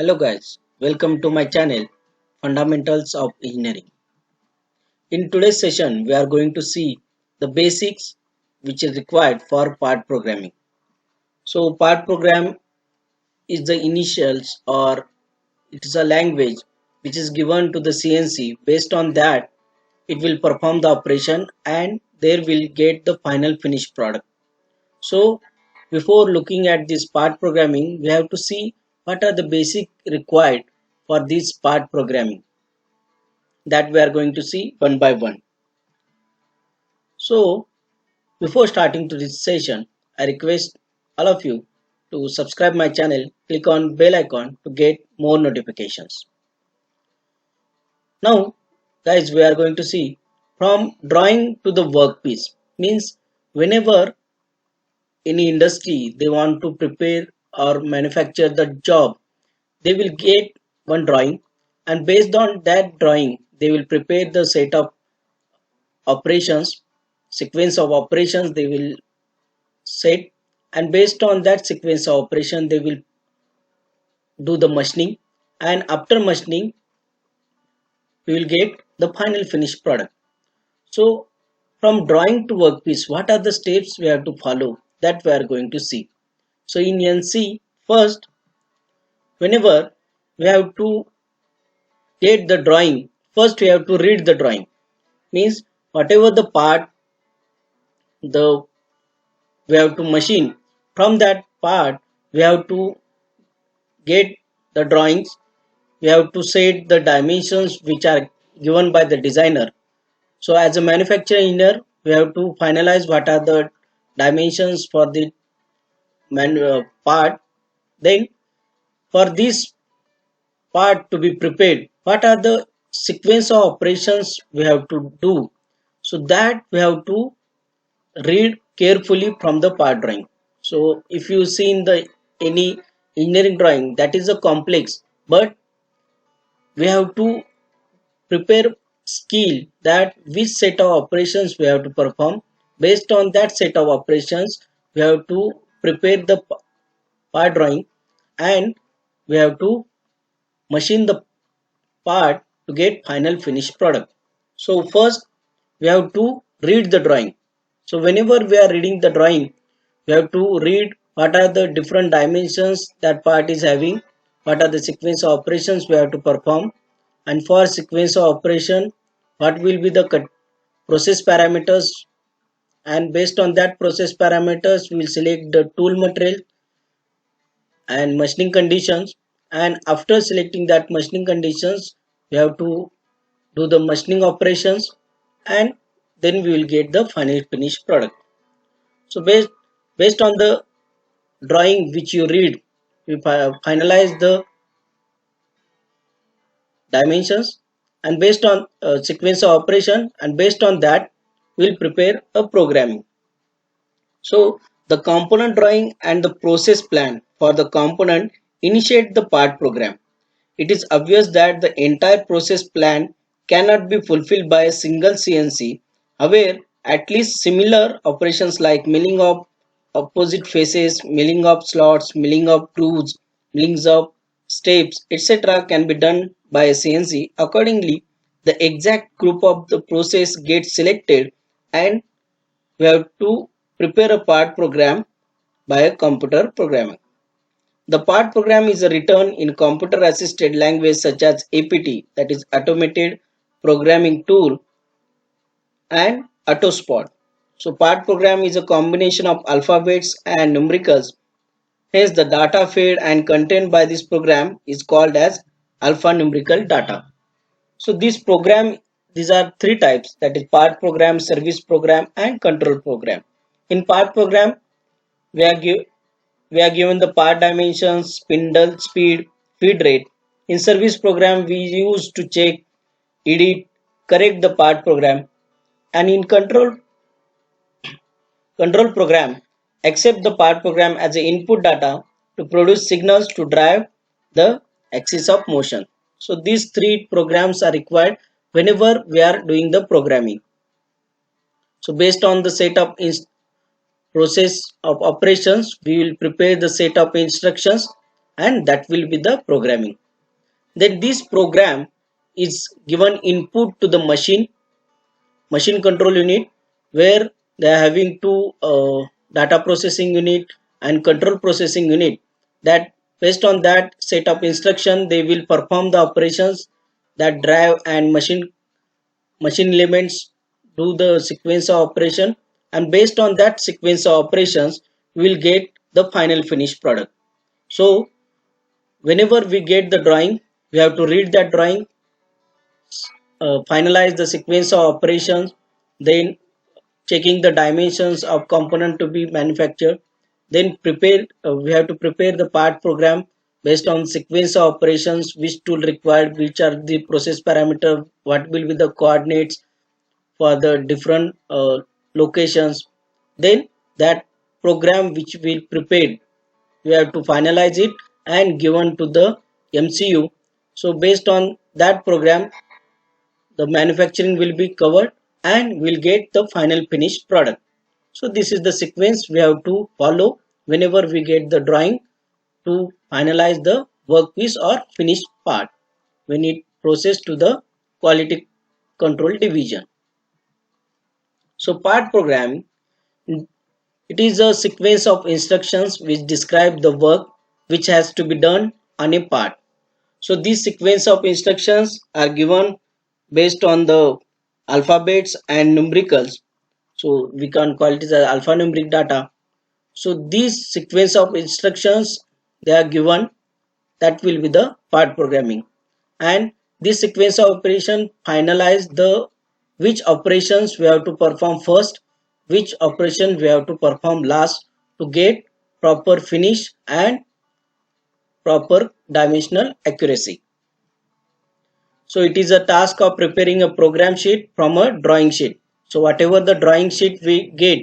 Hello guys, welcome to my channel Fundamentals of Engineering. In today's session, we are going to see the basics which is required for part programming. So part program is the initials or it is a language which is given to the CNC. Based on that, it will perform the operation and there will get the final finished product. So before looking at this part programming, we have to see what are the basic required for this part programming that we are going to see one by one. So before starting to this session, I request all of you to subscribe my channel, click on bell icon to get more notifications. Now guys, we are going to see from drawing to the workpiece. Means whenever any industry they want to prepare or manufacture the job, they will get one drawing, and based on that drawing they will prepare the set of operations, sequence of operations they will set, and based on that sequence of operation they will do the machining, and after machining we will get the final finished product. So from drawing to workpiece, what are the steps we have to follow, that we are going to see. So in NC, first, whenever we have to get the drawing, first we have to read the drawing. Means whatever the part the we have to machine, from that part we have to get the drawings, we have to set the dimensions which are given by the designer. So as a manufacturer engineer, we have to finalize what are the dimensions for the part. Then for this part to be prepared, what are the sequence of operations we have to do, so that we have to read carefully from the part drawing. So if you see in the any engineering drawing, that is a complex, but we have to prepare skill that which set of operations we have to perform. Based on that set of operations we have to prepare the part drawing, and we have to machine the part to get final finished product. So first we have to read the drawing. So whenever we are reading the drawing, we have to read what are the different dimensions that part is having, what are the sequence of operations we have to perform, and for sequence of operation what will be the process parameters, and based on that process parameters we will select the tool material and machining conditions, and after selecting that machining conditions we have to do the machining operations, and then we will get the final finished product. So based on the drawing which you read, we finalize the dimensions, and based on sequence of operation, and based on that we'll prepare a programming. So the component drawing and the process plan for the component initiate the part program. It is obvious that the entire process plan cannot be fulfilled by a single CNC. However, at least similar operations like milling of opposite faces, milling of slots, milling of grooves, millings of steps, etc. can be done by a CNC. Accordingly, the exact group of the process gets selected, and we have to prepare a part program by a computer programming. The part program is written in computer assisted language such as APT, that is automated programming tool, and AutoSpot. So part program is a combination of alphabets and numericals. Hence the data fed and contained by this program is called as alphanumerical data. So this program, these are three types, that is part program, service program, and control program. In part program we are given the part dimensions, spindle speed, feed rate. In service program we use to check, edit, correct the part program, and in control program accept the part program as a input data to produce signals to drive the axis of motion. So these three programs are required whenever we are doing the programming. So based on the set of process of operations we will prepare the set of instructions, and that will be the programming. Then this program is given input to the machine control unit, where they are having two data processing unit and control processing unit, that based on that set of instruction they will perform the operations, that drive and machine elements do the sequence of operation, and based on that sequence of operations we will get the final finished product. So whenever we get the drawing, we have to read that drawing, finalize the sequence of operations, then checking the dimensions of component to be manufactured, then prepare we have to prepare the part program based on sequence of operations, which tool required, which are the process parameter, what will be the coordinates for the different locations. Then that program which we prepared, we have to finalize it and given to the MCU. So based on that program, the manufacturing will be covered and we'll get the final finished product. So this is the sequence we have to follow whenever we get the drawing to finalize the workpiece or finished part when it processed to the quality control division. So part programming, it is a sequence of instructions which describe the work which has to be done on a part. So these sequence of instructions are given based on the alphabets and numericals. So we can call it as alphanumeric data. So these sequence of instructions, they are given, that will be the part programming. And this sequence of operation finalize the which operations we have to perform first, which operation we have to perform last to get proper finish and proper dimensional accuracy. So it is a task of preparing a program sheet from a drawing sheet. So whatever the drawing sheet we get,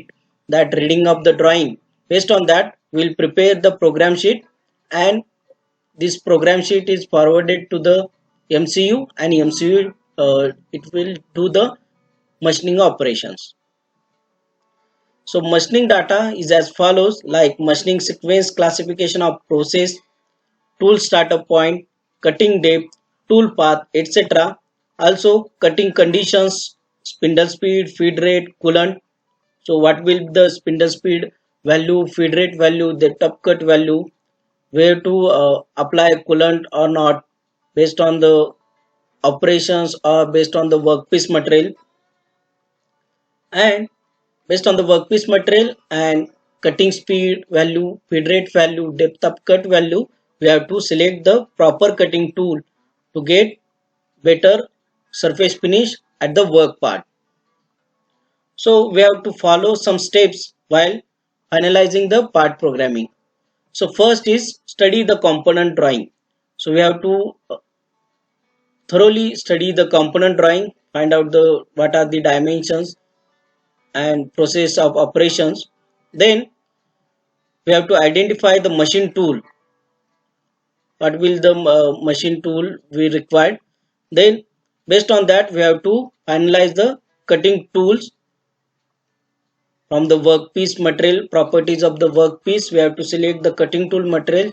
that reading of the drawing, based on that we will prepare the program sheet, and this program sheet is forwarded to the MCU, and MCU it will do the machining operations. So machining data is as follows, like machining sequence, classification of process, tool startup point, cutting depth, tool path, etc. Also cutting conditions, spindle speed, feed rate, coolant. So what will be the spindle speed value, feed rate value, the top cut value, where to apply coolant or not, based on the operations or based on the workpiece material, and based on the workpiece material and cutting speed value, feed rate value, depth of cut value, we have to select the proper cutting tool to get better surface finish at the work part. So we have to follow some steps while finalizing the part programming. So first is study the component drawing. So we have to thoroughly study the component drawing, find out the what are the dimensions and process of operations. Then we have to identify the machine tool, what will the machine tool we required. Then based on that we have to finalize the cutting tools from the workpiece material, properties of the workpiece. We have to select the cutting tool material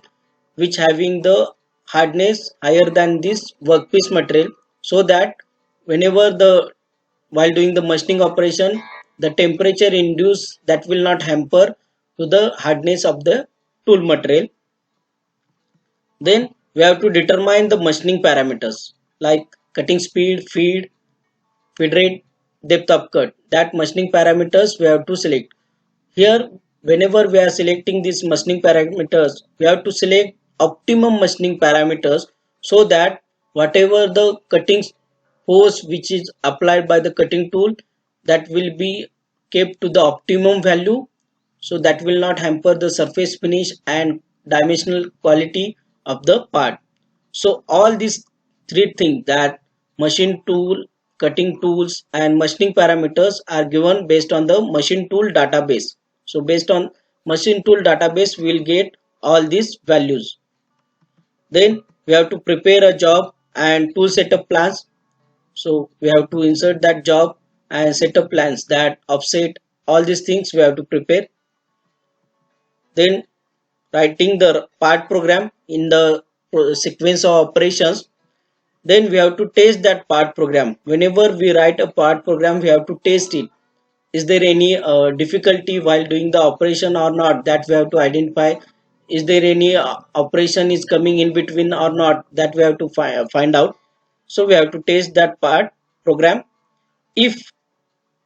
which having the hardness higher than this workpiece material, so that whenever the while doing the machining operation, the temperature induced that will not hamper to the hardness of the tool material. Then we have to determine the machining parameters like cutting speed, feed rate, depth of cut. That machining parameters we have to select. Here whenever we are selecting these machining parameters, we have to select optimum machining parameters, so that whatever the cutting force which is applied by the cutting tool, that will be kept to the optimum value, so that will not hamper the surface finish and dimensional quality of the part. So all these three things, that machine tool, cutting tools and machining parameters, are given based on the machine tool database. So based on machine tool database we will get all these values. Then we have to prepare a job and tool setup plans. So we have to insert that job and setup plans, that offset, all these things we have to prepare. Then writing the part program in the sequence of operations, then we have to test that part program. Whenever we write a part program, we have to test it. Is there any difficulty while doing the operation or not, that we have to identify. Is there any operation is coming in between or not, that we have to find out. So we have to test that part program. If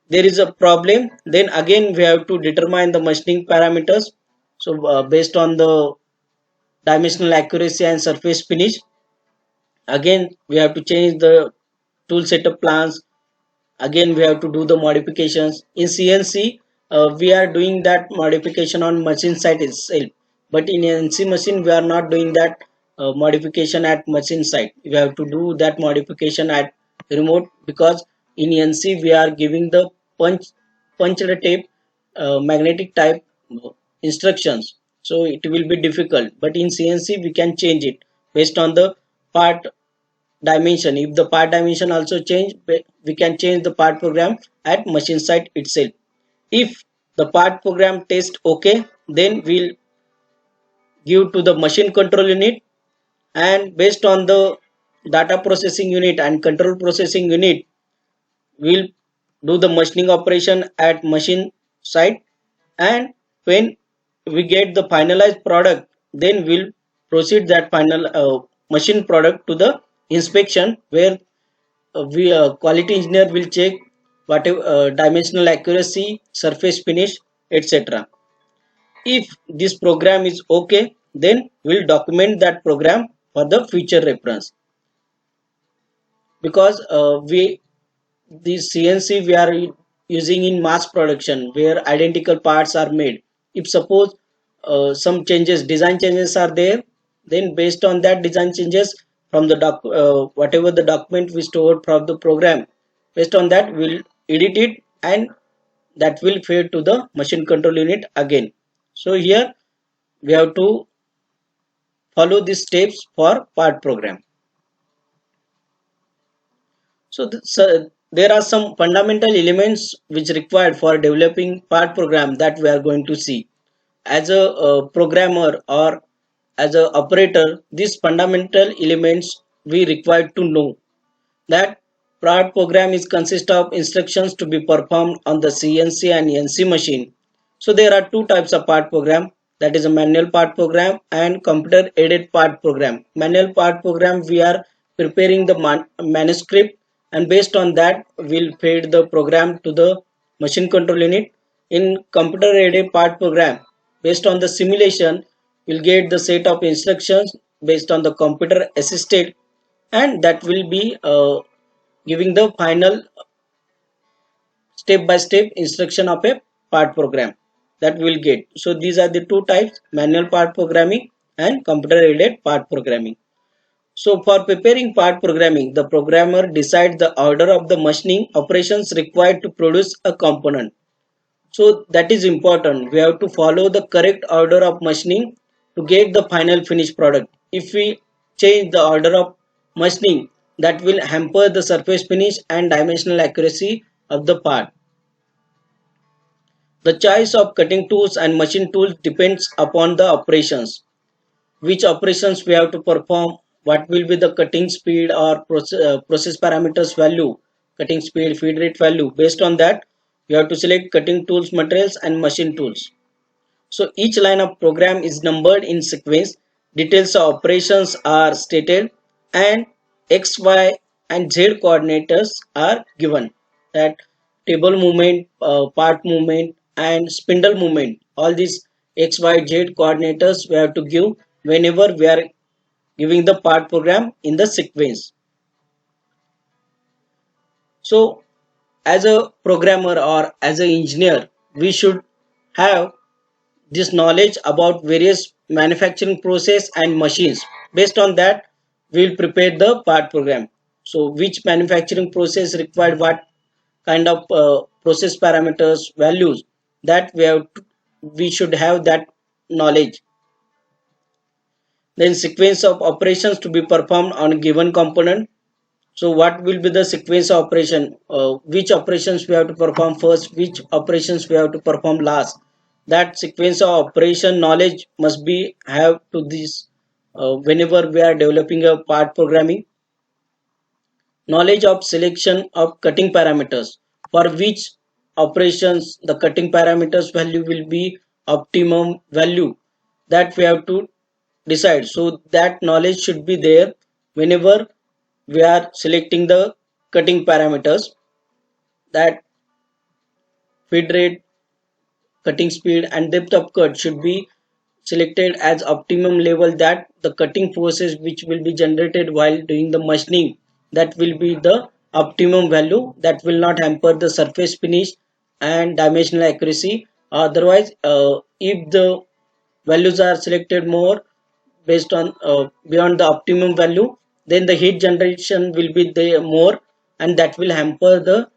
there is a problem, then again we have to determine the machining parameters. So based on the dimensional accuracy and surface finish, again we have to change the tool setup plans. Again we have to do the modifications in CNC. We are doing that modification on machine site itself, but in NC machine we are not doing that modification at machine site. We have to do that modification at remote, because in NC we are giving the punched tape magnetic type instructions, so it will be difficult. But in CNC we can change it based on the part dimension. If the part dimension also change, we can change the part program at machine site itself. If the part program test okay, then we'll give to the machine control unit, and based on the data processing unit and control processing unit, we'll do the machining operation at machine site. And when we get the finalized product, then we'll proceed that final machine product to the inspection, where we quality engineer will check whatever dimensional accuracy, surface finish, etc. If this program is okay, then we'll document that program for the future reference. Because we the CNC we are using in mass production, where identical parts are made. If suppose some changes, design changes are there, then based on that design changes, from the whatever the document we stored from the program, based on that we'll edit it, and that will fade to the machine control unit again. So here we have to follow these steps for part program. So, there are some fundamental elements which required for developing part program that we are going to see. As a programmer or as a operator, these fundamental elements we required to know. That part program is consist of instructions to be performed on the CNC and NC machine. So there are two types of part program, that is a manual part program and computer aided part program. Manual part program, we are preparing the manuscript, and based on that we'll feed the program to the machine control unit. In computer aided part program, based on the simulation, we'll get the set of instructions based on the computer assisted, and that will be giving the final step by step instruction of a part program that we will get. So these are the two types: manual part programming and computer aided part programming. So for preparing part programming, the programmer decides the order of the machining operations required to produce a component. So that is important. We have to follow the correct order of machining to get the final finished product. If we change the order of machining, that will hamper the surface finish and dimensional accuracy of the part. The choice of cutting tools and machine tools depends upon the operations. Which operations we have to perform, what will be the cutting speed or process parameters value, cutting speed, feed rate value. Based on that, you have to select cutting tools, materials and machine tools. So each line of program is numbered in sequence, details of operations are stated, and X, Y and Z coordinators are given. That table movement, part movement and spindle movement, all these X, Y, Z coordinators we have to give whenever we are giving the part program in the sequence. So as a programmer or as an engineer, we should have this knowledge about various manufacturing process and machines. Based on that, we will prepare the part program. So which manufacturing process required what kind of process parameters values, that we should have that knowledge. Then sequence of operations to be performed on a given component. So what will be the sequence of operation, which operations we have to perform first, which operations we have to perform last. that sequence of operation knowledge must be have to this whenever we are developing a part programming. Knowledge of selection of cutting parameters, for which operations the cutting parameters value will be optimum value, that we have to decide. So that knowledge should be there whenever we are selecting the cutting parameters, that feed rate, cutting speed and depth of cut should be selected as optimum level, that the cutting forces which will be generated while doing the machining, that will be the optimum value, that will not hamper the surface finish and dimensional accuracy. Otherwise, if the values are selected more based on beyond the optimum value, then the heat generation will be there more, and that will hamper the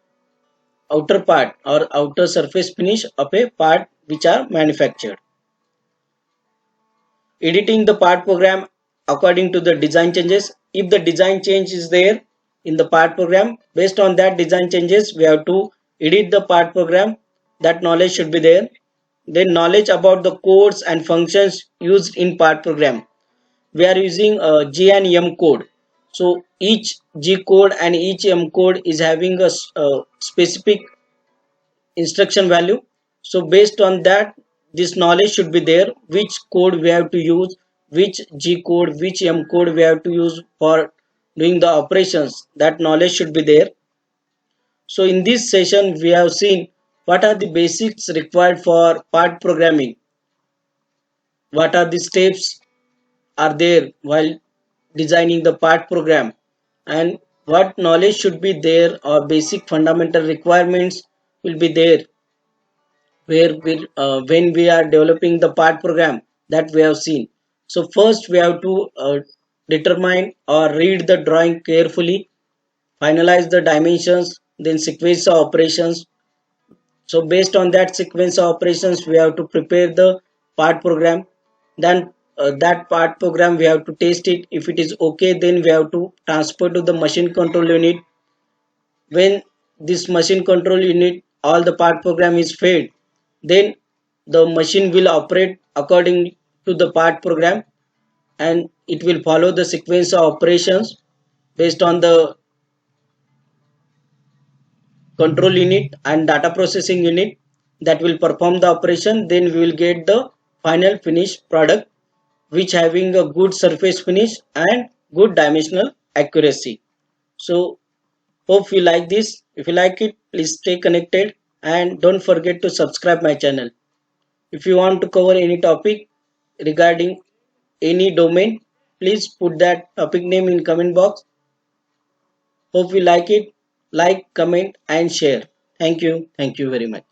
outer part or outer surface finish of a part which are manufactured. Editing the part program according to the design changes. If the design change is there in the part program, based on that design changes we have to edit the part program. That knowledge should be there. Then knowledge about the codes and functions used in part program. We are using G and M code. So each G code and each M code is having a specific instruction value. So based on that, this knowledge should be there, which code we have to use, which G code, which M code we have to use for doing the operations. That knowledge should be there. So in this session we have seen what are the basics required for part programming, what are the steps are there while designing the part program, and what knowledge should be there or basic fundamental requirements will be there where when we are developing the part program, that we have seen. So first we have to determine or read the drawing carefully, finalize the dimensions, then sequence of operations. So based on that sequence of operations we have to prepare the part program. Then that part program we have to test it. If it is okay, then we have to transfer to the machine control unit. When this machine control unit all the part program is fed, then the machine will operate according to the part program, and it will follow the sequence of operations based on the control unit and data processing unit that will perform the operation. Then we will get the final finished product which having a good surface finish and good dimensional accuracy. So hope you like this. If you like it, please stay connected and don't forget to subscribe my channel. If you want to cover any topic regarding any domain, please put that topic name in comment box. Hope you like it. Like, comment and share. Thank you. Thank you very much.